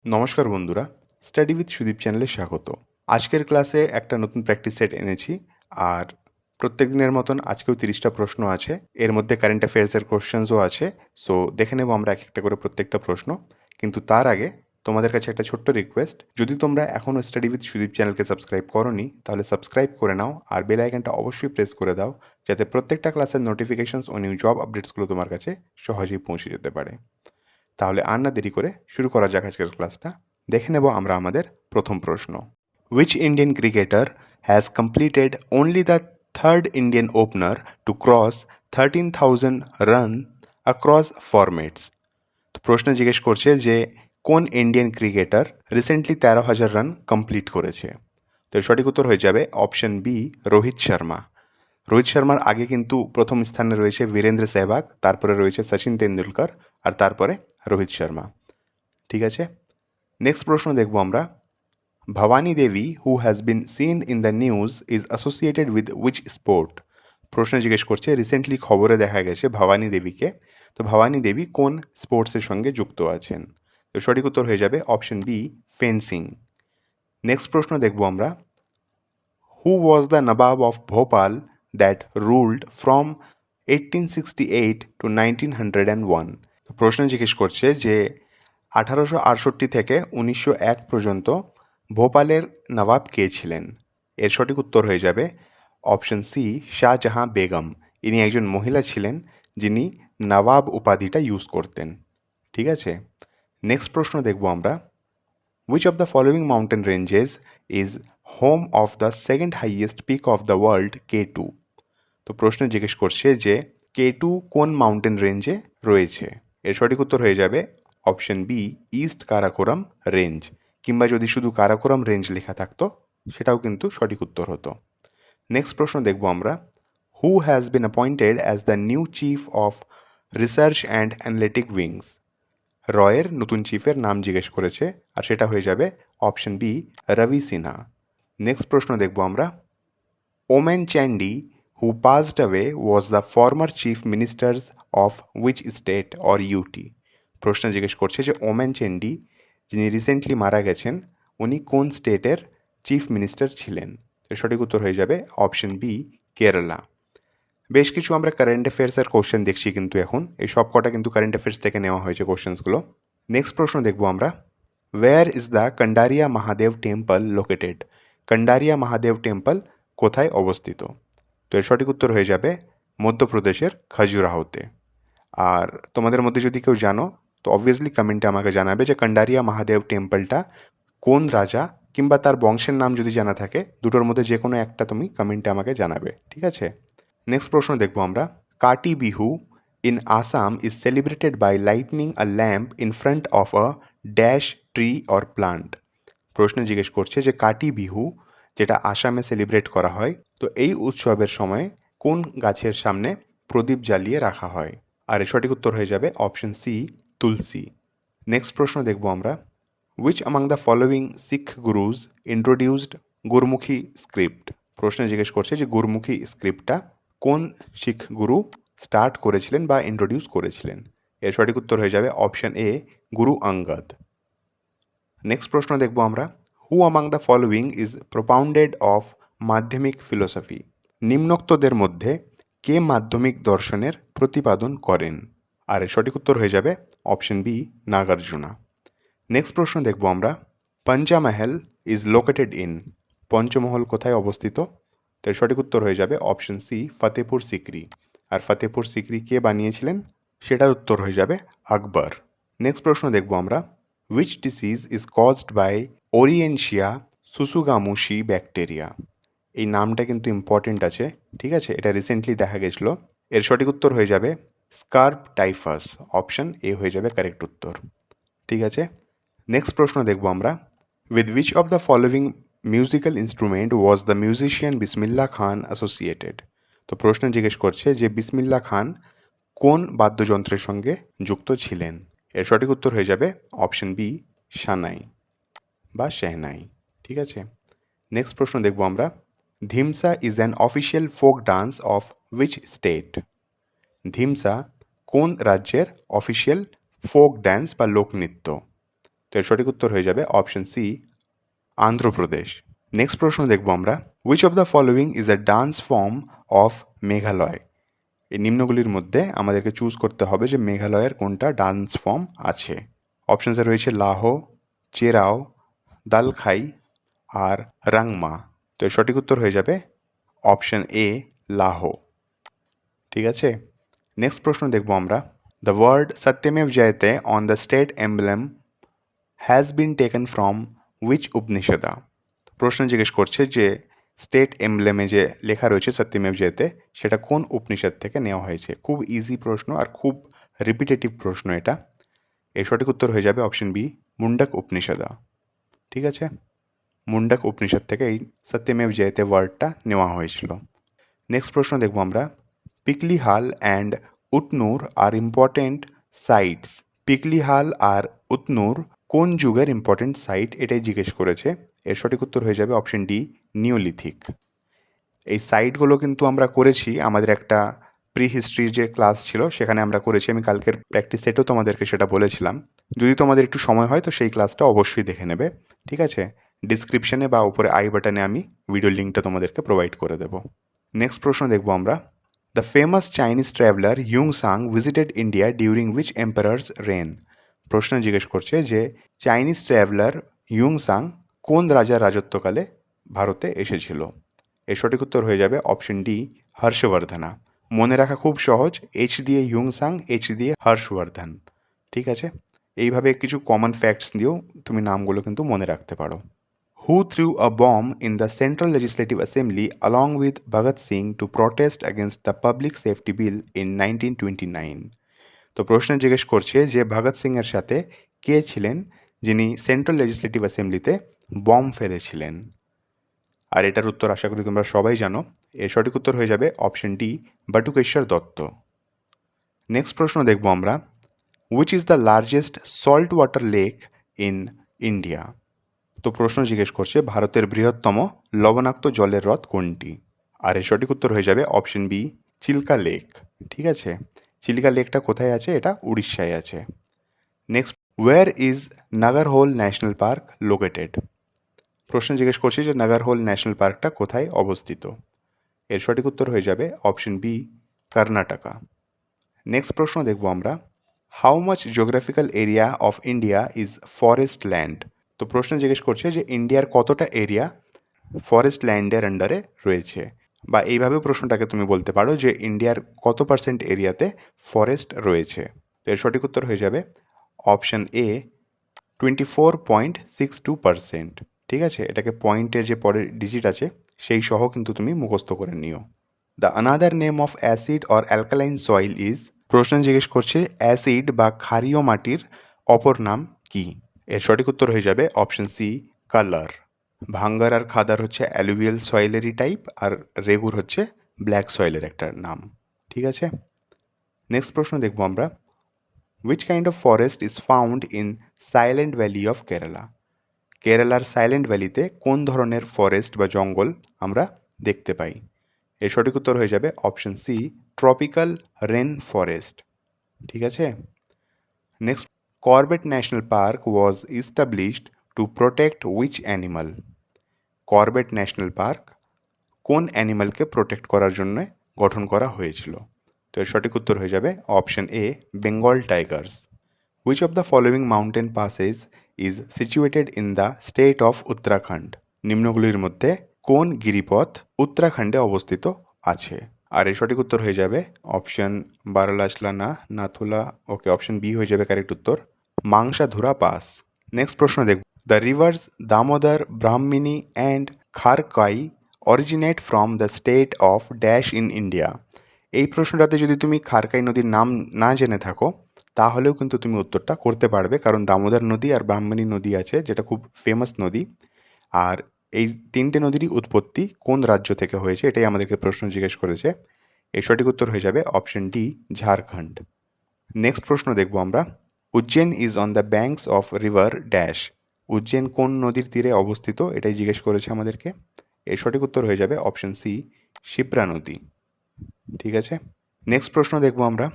নমস্কার বন্ধুরা, study with Sudip চ্যানেলে স্বাগত। আজকের ক্লাসে একটা নতুন প্র্যাকটিস সেট এনেছি, আর প্রত্যেক দিনের মতন আজকেও 30টা প্রশ্ন আছে। এর মধ্যে কারেন্ট অ্যাফেয়ার্সের কোশ্চেন্সও আছে। সো দেখে নেব আমরা এক একটা করে প্রত্যেকটা প্রশ্ন। কিন্তু তার আগে তোমাদের কাছে একটা ছোট্ট রিকোয়েস্ট, যদি তোমরা এখনও স্টাডি উইথ সুদীপ চ্যানেলকে সাবস্ক্রাইব করোনি তাহলে সাবস্ক্রাইব করে নাও, আর বেল আইকনটা অবশ্যই প্রেস করে দাও, যাতে প্রত্যেকটা ক্লাসের নোটিফিকেশনস ও নিউ জব আপডেটসগুলো তোমার কাছে সহজেই পৌঁছে যেতে পারে। তাহলে আর না দেরি করে শুরু করা যাক আজকের ক্লাসটা। দেখে নেব আমরা আমাদের প্রথম প্রশ্ন। Which Indian cricketer has completed only the third Indian opener to cross 13,000 run across formats? তো প্রশ্ন জিজ্ঞেস করছে যে কোন Indian cricketer recently 13,000 run complete করেছে। তো এর সঠিক উত্তর হয়ে যাবে অপশন বি, রোহিত শর্মা। রোহিত শর্মার আগে কিন্তু প্রথম স্থানে রয়েছে বীরেন্দ্র সেহবাগ, তারপরে রয়েছে সচিন তেন্ডুলকর, আর তারপরে রোহিত শর্মা। ঠিক আছে, নেক্সট প্রশ্ন দেখব আমরা। Bhavani Devi, who has been seen in the news, is associated with which sport? প্রশ্ন জিজ্ঞেস করছে রিসেন্টলি খবরে দেখা গেছে ভবানী দেবীকে, তো ভবানী দেবী কোন স্পোর্টসের সঙ্গে যুক্ত আছেন? তো সঠিক উত্তর হয়ে যাবে অপশন বি, ফেন্সিং। নেক্সট প্রশ্ন দেখব আমরা। Who was the Nawab of Bhopal that ruled from 1868 to 1901? তো প্রশ্ন জিজ্ঞেস করছে যে 1868 থেকে 1901 পর্যন্ত ভোপালের নবাব কে ছিলেন? এর সঠিক উত্তর হয়ে যাবে অপশন সি, শাহজাহাঁ বেগম। ইনি একজন মহিলা ছিলেন যিনি নবাব উপাধিটা ইউজ করতেন। ঠিক আছে, নেক্সট প্রশ্ন দেখব আমরা। Which of the following mountain ranges is home of the second highest peak of the world, K2? তো প্রশ্ন জিজ্ঞেস করছে যে K2 কোন মাউন্টেন রেঞ্জে রয়েছে? এর সঠিক উত্তর হয়ে যাবে option B, east Karakoram range, কিংবা যদি শুধু কারাকোরাম রেঞ্জ লেখা থাকতো সেটাও কিন্তু সঠিক উত্তর হতো। নেক্সট প্রশ্ন দেখব আমরা। হু has been appointed as the new chief of research and analytic wings? রয়ের নতুন চিফের নাম জিজ্ঞেস করেছে, আর সেটা হয়ে যাবে option B, Ravi Sinha. Next প্রশ্ন দেখব আমরা। Oommen Chandy, who passed away, was the former chief ministers of which state or UT? প্রশ্ন জিজ্ঞেস করছে যে ওমেন চ্যান্ডি, যিনি রিসেন্টলি মারা গেছেন, উনি কোন স্টেটের চিফ মিনিস্টার ছিলেন? এর সঠিক উত্তর হয়ে যাবে অপশন বি, কেরালা। বেশ কিছু আমরা কারেন্ট অ্যাফেয়ার্সের কোশ্চেন দেখছি, কিন্তু এখন এই সব কটা কিন্তু কারেন্ট অ্যাফেয়ার্স থেকে নেওয়া হয়েছে কোশ্চেন্সগুলো। নেক্সট প্রশ্ন দেখব আমরা। Where is the Kandariya Mahadev temple located? Kandariya Mahadev temple কোথায় অবস্থিত? তো এর সঠিক উত্তর হয়ে যাবে মধ্যপ্রদেশের খাজুরাহোতে। আর তোমাদের মধ্যে যদি কেউ জানো তো অবভিয়াসলি কমেন্টে আমাকে জানাবে যে কন্ডারিয়া মহাদেব টেম্পলটা কোন রাজা কিংবা তার বংশের নাম যদি জানা থাকে, দুটোর মধ্যে যে কোনো একটা তুমি কমেন্টে আমাকে জানাবে। ঠিক আছে, নেক্সট প্রশ্ন দেখব আমরা। Kati Bihu in Assam is celebrated by lighting a lamp in front of a dash tree or plant? প্রশ্ন জিজ্ঞেস করছে যে কাটি বিহু যেটা আসামে সেলিব্রেট করা হয়, তো এই উৎসবের সময় কোন গাছের সামনে প্রদীপ জ্বালিয়ে রাখা হয়? আর এর সঠিক উত্তর হয়ে যাবে অপশন সি, তুলসী। নেক্সট প্রশ্ন দেখব আমরা। Which among the following Sikh gurus introduced Gurmukhi script? প্রশ্ন জিজ্ঞেস করছে যে গুরমুখী স্ক্রিপ্টটা কোন শিখ গুরু স্টার্ট করেছিলেন বা ইন্ট্রোডিউস করেছিলেন? এর সঠিক উত্তর হয়ে যাবে অপশন এ, গুরু অঙ্গদ। নেক্সট প্রশ্ন দেখব আমরা। Who among the following is propounded of Madhyamik philosophy? নিম্নোক্তদের মধ্যে কে মাধ্যমিক দর্শনের প্রতিপাদন করেন? আর এর সঠিক উত্তর হয়ে যাবে অপশন বি, নাগার্জুনা। নেক্সট প্রশ্ন দেখব আমরা। Panchmahal is located in? Panchmahal কোথায় অবস্থিত? তো এর সঠিক উত্তর হয়ে যাবে অপশন সি, ফতেপুর সিকরি। আর ফতেপুর সিকরি কে বানিয়েছিলেন সেটার উত্তর হয়ে যাবে আকবর। নেক্সট প্রশ্ন দেখব আমরা। Which disease is caused by Orientia tsutsugamushi bacteria? এই নামটা কিন্তু ইম্পর্টেন্ট আছে, ঠিক আছে, এটা রিসেন্টলি দেখা গেছিল। এর সঠিক উত্তর হয়ে যাবে স্কার্ব টাইফাস। অপশন এ হয়ে যাবে কারেক্ট উত্তর। ঠিক আছে, নেক্সট প্রশ্ন দেখব আমরা। With which of the following musical instrument was the musician বিসমিল্লাহ খান অ্যাসোসিয়েটেড? তো প্রশ্ন জিজ্ঞেস করছে যে বিসমিল্লাহ খান কোন বাদ্যযন্ত্রের সঙ্গে যুক্ত ছিলেন? এর সঠিক উত্তর হয়ে যাবে অপশন বি, সানাই বা শেহনাই। ঠিক আছে, নেক্সট প্রশ্ন দেখব আমরা। Dhimsa is an official folk dance of which state? Dhimsa কোন রাজ্যের অফিসিয়াল ফোক ড্যান্স বা লোকনৃত্য? তো এর সঠিক উত্তর হয়ে যাবে অপশন সি, আন্ধ্রপ্রদেশ। নেক্সট প্রশ্ন দেখব আমরা, which of the following is a dance form of Meghalaya? এই নিম্নগুলির মধ্যে আমাদেরকে চুজ করতে হবে যে মেঘালয়ের কোনটা ডান্স ফর্ম আছে। অপশনসে রয়েছে লাহো, চেরাও, দালখাই আর রাংমা। তো এর সঠিক উত্তর হয়ে যাবে অপশন এ, লাহো। ঠিক আছে, নেক্সট প্রশ্ন দেখব আমরা, the word Satyameva Jayate on the state emblem has been taken from which Upanishad? প্রশ্ন জিজ্ঞেস করছে যে স্টেট এমব্লেমে যে লেখা রয়েছে সত্যমেব জয়তে, সেটা কোন উপনিষদ থেকে নেওয়া হয়েছে। খুব ইজি প্রশ্ন আর খুব রিপিটেটিভ প্রশ্ন এটা। এর সঠিক উত্তর হয়ে যাবে অপশন বি, মুন্ডক উপনিষদা। ঠিক আছে, মুন্ডক উপনিষদ থেকে এই সত্যমেব জয়তে ওয়ার্ডটা নেওয়া হয়েছিল। নেক্সট প্রশ্ন দেখব আমরা, পিকলিহাল অ্যান্ড উতনুর আর ইম্পর্টেন্ট সাইটস। পিকলিহাল আর উতনুর কোন যুগের ইম্পর্টেন্ট সাইট, এটাই জিজ্ঞেস করেছে। এর সঠিক উত্তর হয়ে যাবে অপশন ডি, নিওলিথিক। এই সাইটগুলো কিন্তু আমরা করেছি আমাদের একটা প্রি হিস্ট্রির যে ক্লাস ছিল সেখানে আমরা করেছি। আমি কালকের প্র্যাকটিস সেটও তোমাদেরকে সেটা বলেছিলাম। যদি তোমাদের একটু সময় হয় তো সেই ক্লাসটা অবশ্যই দেখে নেবে। ঠিক আছে, ডিসক্রিপশনে বা উপরে আই বাটনে আমি ভিডিও লিঙ্কটা তোমাদেরকে প্রোভাইড করে দেবো। নেক্সট প্রশ্ন দেখব আমরা, the famous Chinese traveller Hiuen Tsang visited India during which emperor's reign? প্রশ্ন জিজ্ঞেস করছে যে চাইনিজ ট্রাভেলার ইয়ং সাং কোন রাজার রাজত্বকালে ভারতে এসেছিল? এর সঠিক উত্তর হয়ে যাবে অপশন ডি, হর্ষবর্ধনা। মনে রাখা খুব সহজ, এইচ দিয়ে ইয়ং সাং, এইচ দিয়ে হর্ষবর্ধন। ঠিক আছে, এইভাবে কিছু কমন ফ্যাক্টস দিয়েও তুমি নামগুলো কিন্তু মনে রাখতে পারো। Who threw a bomb in the Central Legislative Assembly along with Bhagat Singh to protest against the Public Safety Bill in 1929? তো প্রশ্ন জিজ্ঞেস করছে যে ভগৎ সিংয়ের সাথে কে ছিলেন যিনি সেন্ট্রাল লেজিসলেটিভ অ্যাসেম্বলিতে বম ফেলেছিলেন? আর এটার উত্তর আশা করি তোমরা সবাই জানো। এর সঠিক উত্তর হয়ে যাবে option D, Batukeshwar Dutta. Next প্রশ্ন দেখব আমরা, which is the largest salt water lake in India? তো প্রশ্ন জিজ্ঞেস করছে ভারতের বৃহত্তম লবণাক্ত জলের হ্রদ কোনটি? আর এর সঠিক উত্তর হয়ে যাবে অপশন বি, চিল্কা লেক। ঠিক আছে, চিল্কা লেকটা কোথায় আছে? এটা উড়িষ্যায় আছে। Next, where is Nagarhole national park located? প্রশ্ন জিজ্ঞেস করছি যে নাগারহোল ন্যাশনাল পার্কটা কোথায় অবস্থিত? এর সঠিক উত্তর হয়ে যাবে অপশন বি, কর্ণাটকা। নেক্সট প্রশ্ন দেখব আমরা, how much geographical area of India is forest land? তো প্রশ্ন জিজ্ঞেস করছে যে ইন্ডিয়ার কতটা এরিয়া ফরেস্ট ল্যান্ডের আন্ডারে রয়েছে, বা এইভাবেও প্রশ্নটাকে তুমি বলতে পারো যে ইন্ডিয়ার কত পার্সেন্ট এরিয়াতে ফরেস্ট রয়েছে। তো এর সঠিক উত্তর হয়ে যাবে অপশন এ, 24.62%। ঠিক আছে, এটাকে পয়েন্টের যে পরের ডিজিট আছে সেই সহ কিন্তু তুমি মুখস্থ করে নিও। The another name of acid or alkaline soil is? প্রশ্ন জিজ্ঞেস করছে অ্যাসিড বা ক্ষারীয় মাটির অপর নাম কি? এর সঠিক উত্তর হয়ে যাবে অপশন সি, কালার। ভাঙ্গার আর খাদার হচ্ছে অ্যালুভিয়াল সয়েলেরই টাইপ, আর রেগুর হচ্ছে ব্ল্যাক সয়েলের একটা নাম। ঠিক আছে, নেক্সট প্রশ্ন দেখব আমরা, which kind of forest is found in silent valley of Kerala? কেরালার সাইলেন্ট ভ্যালিতে কোন ধরনের ফরেস্ট বা জঙ্গল আমরা দেখতে পাই? এর সঠিক উত্তর হয়ে যাবে option C, tropical rain forest. ঠিক আছে, next, Corbett national park was established to protect which animal? Corbett national park কোন অ্যানিমালকে প্রোটেক্ট করার জন্য গঠন করা হয়েছিল? তো এর সঠিক উত্তর হয়ে যাবে option A, Bengal tigers. Which of the following mountain passes is situated in the state of Uttarakhand? নিম্নগুলির মধ্যে কোন গিরিপথ উত্তরাখণ্ডে অবস্থিত আছে? আর এর সঠিক উত্তর হয়ে যাবে অপশন বারালাচলা না, নাথুলা, ওকে, অপশন বি হয়ে যাবে কারেক্ট উত্তর, মাংসাধুরা পাস। নেক্সট প্রশ্ন দেখব, the rivers Damodar, Brahmani and Kharkai originate from the state of dash in India? এই প্রশ্নটাতে যদি তুমি খারকাই নদীর নাম না জেনে থাকো তাহলেও কিন্তু তুমি উত্তরটা করতে পারবে, কারণ দামোদর নদী আর ব্রাহ্মণী নদী আছে যেটা খুব ফেমাস নদী। আর এই তিনটে নদীরই উৎপত্তি কোন রাজ্য থেকে হয়েছে এটাই আমাদেরকে প্রশ্ন জিজ্ঞেস করেছে। এর সঠিক উত্তর হয়ে যাবে অপশন ডি, ঝাড়খণ্ড। নেক্সট প্রশ্ন দেখব আমরা, Ujjain is on the banks of river dash? Ujjain কোন নদীর তীরে অবস্থিত এটাই জিজ্ঞেস করেছে আমাদেরকে। এর সঠিক উত্তর হয়ে যাবে অপশন সি, শিপ্রা নদী। ঠিক আছে, নেক্সট প্রশ্ন দেখব আমরা,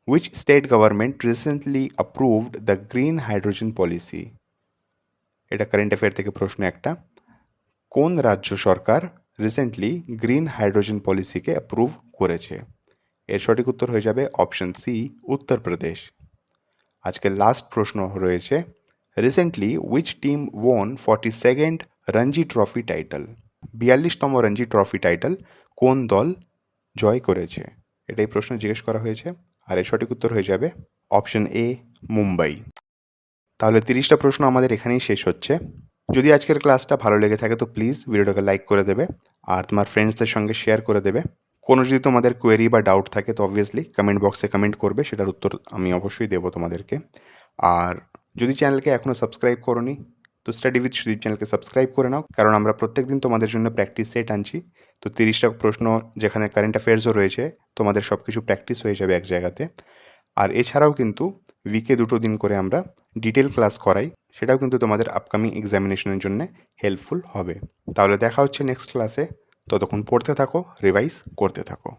Which state government recently approved the green hydrogen policy? এটা কারেন্ট অ্যাফেয়ার থেকে প্রশ্ন একটা। কোন রাজ্য সরকার রিসেন্টলি গ্রিন হাইড্রোজেন পলিসিকে অ্যাপ্রুভ করেছে? এর সঠিক উত্তর হয়ে যাবে অপশন সি, উত্তরপ্রদেশ। আজকের লাস্ট প্রশ্ন রয়েছে, recently which team won 42nd Ranji trophy title? 42তম রঞ্জি ট্রফি টাইটেল কোন দল জয় করেছে? এটাই প্রশ্ন জিজ্ঞেস করা হয়েছে, আর এর সঠিক উত্তর হয়ে যাবে অপশন এ, মুম্বাই। তাহলে 30টা প্রশ্ন আমাদের এখানেই শেষ হচ্ছে। যদি আজকের ক্লাসটা ভালো লেগে থাকে তো প্লিজ ভিডিওটাকে লাইক করে দেবে আর তোমার ফ্রেন্ডসদের সঙ্গে শেয়ার করে দেবে। কোনো যদি তোমাদের কোয়েরি বা ডাউট থাকে তো অবভিয়াসলি কমেন্ট বক্সে কমেন্ট করবে, সেটার উত্তর আমি অবশ্যই দেবো তোমাদেরকে। আর যদি চ্যানেলকে এখনও সাবস্ক্রাইব করোনি তো স্টাডি উইথ সুদীপ চ্যানেলকে সাবস্ক্রাইব করে নাও, কারণ আমরা প্রত্যেকদিন তোমাদের জন্য প্র্যাকটিস সেট আনছি। তো 30টা প্রশ্ন যেখানে কারেন্ট অ্যাফেয়ার্সও রয়েছে, তোমাদের সব কিছু প্র্যাকটিস হয়ে যাবে এক জায়গাতে। আর এছাড়াও কিন্তু উইকে 2টো দিন করে আমরা ডিটেল ক্লাস করাই, সেটাও কিন্তু তোমাদের আপকামিং এক্সামিনেশনের জন্য হেল্পফুল হবে। তাহলে দেখা হচ্ছে নেক্সট ক্লাসে, ততক্ষণ পড়তে থাকো, রিভাইজ করতে থাকো।